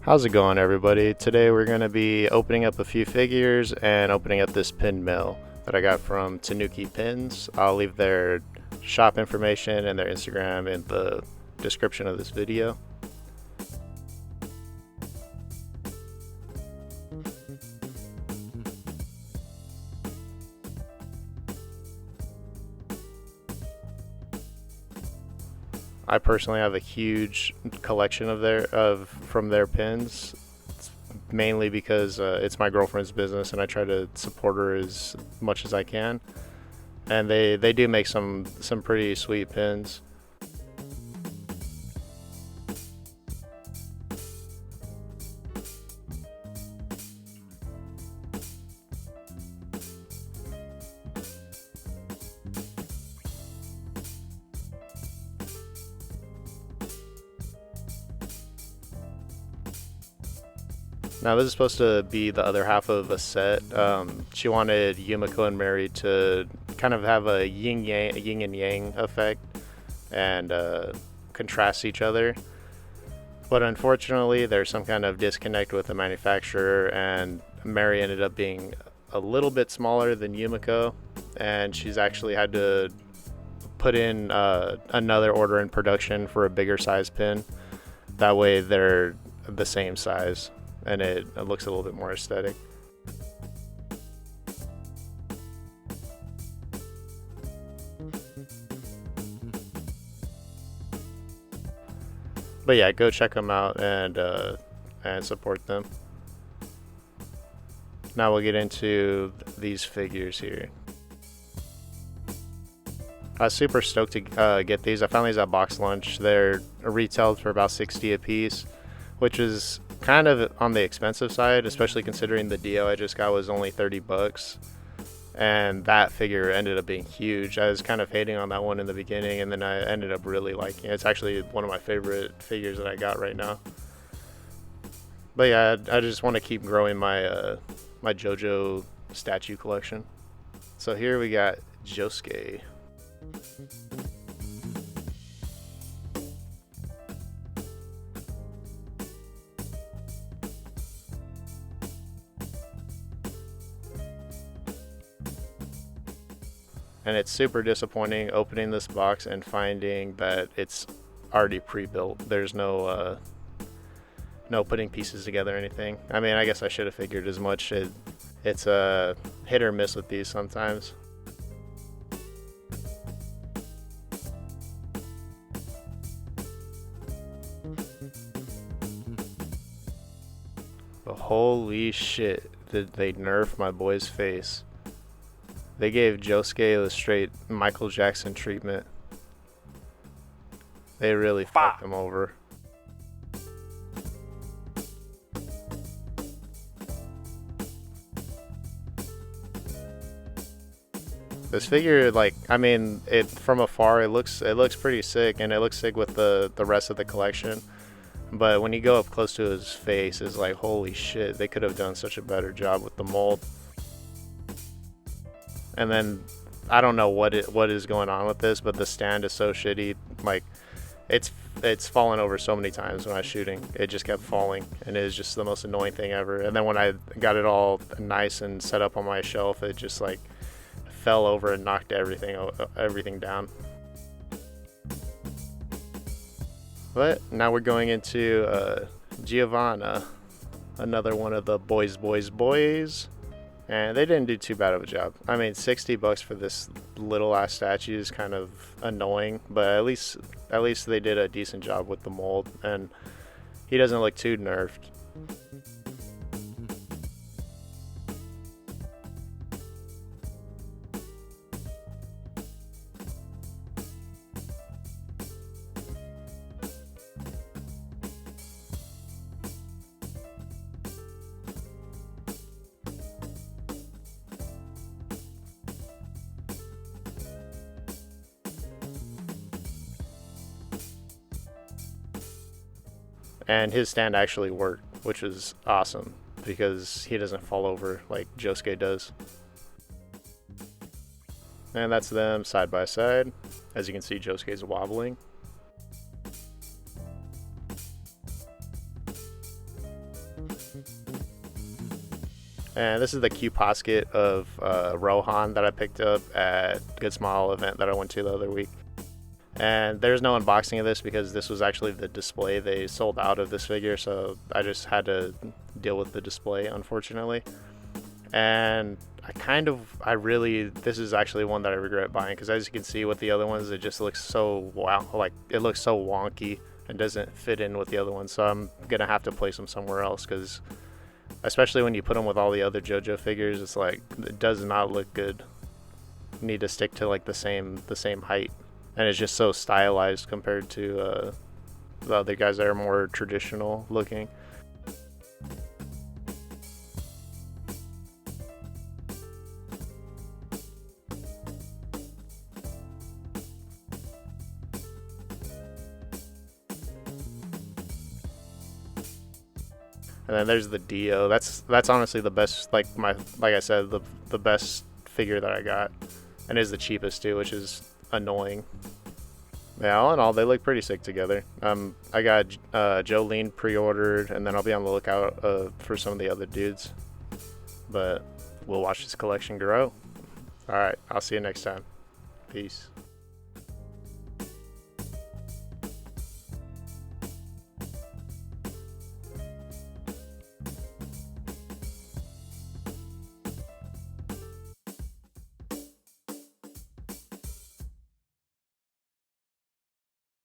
How's it going, everybody? Today we're going to be opening up a few figures and opening up this pin mill that I got from Tanuki Pins. I'll leave their shop information and their Instagram in the description of this video. I personally have a huge collection from their pins, mainly because it's my girlfriend's business and I try to support her as much as I can. And they do make some pretty sweet pins. Now this is supposed to be the other half of a set. She wanted Yumiko and Mary to kind of have a yin and yang effect and contrast each other. But unfortunately, there's some kind of disconnect with the manufacturer, and Mary ended up being a little bit smaller than Yumiko, and she's actually had to put in another order in production for a bigger size pin. That way they're the same size and it looks a little bit more aesthetic. But yeah, go check them out and support them. Now we'll get into these figures here. I was super stoked to get these. I found these at Box Lunch. They're retailed for about $60 a piece, which is kind of on the expensive side, especially considering the deal I just got was only $30. And that figure ended up being huge. I was kind of hating on that one in the beginning, and then I ended up really liking it. It's actually one of my favorite figures that I got right now. But yeah, I just want to keep growing my my Jojo statue collection. So here we got Josuke. And it's super disappointing opening this box and finding that it's already pre-built. There's no putting pieces together or anything. I mean, I guess I should have figured as much. It's a hit or miss with these sometimes. But holy shit, did they nerf my boy's face. They gave Josuke the straight Michael Jackson treatment. They really fucked him over. This figure, like, I mean, it from afar, it looks pretty sick, and it looks sick with the rest of the collection. But when you go up close to his face, it's like, holy shit, they could have done such a better job with the mold. And then I don't know what is going on with this, but the stand is so shitty. Like, it's fallen over so many times when I was shooting. It just kept falling, and it was just the most annoying thing ever. And then when I got it all nice and set up on my shelf, it just like fell over and knocked everything down. But now we're going into Giovanna, another one of the boys. And they didn't do too bad of a job. I mean, $60 for this little ass statue is kind of annoying, but at least they did a decent job with the mold, and he doesn't look too nerfed. And his stand actually worked, which is awesome because he doesn't fall over like Josuke does. And that's them side by side. As you can see, Josuke's wobbling. And this is the Q Posket of Rohan that I picked up at Good Smile event that I went to the other week. And there's no unboxing of this because this was actually the display. They sold out of this figure, so I just had to deal with the display, unfortunately. And this is actually one that I regret buying because as you can see with the other ones, it just looks so it looks so wonky and doesn't fit in with the other ones. So I'm gonna have to place them somewhere else because, especially when you put them with all the other JoJo figures, it's like it does not look good. You need to stick to like the same height, and it's just so stylized compared to the other guys that are more traditional looking. And then there's the Dio. That's honestly the best. Like I said, the best figure that I got, and is the cheapest too, which is annoying. Yeah, all in all, they look pretty sick together. I got Jolene pre-ordered, and then I'll be on the lookout for some of the other dudes. But we'll watch this collection grow. All right, I'll see you next time. Peace.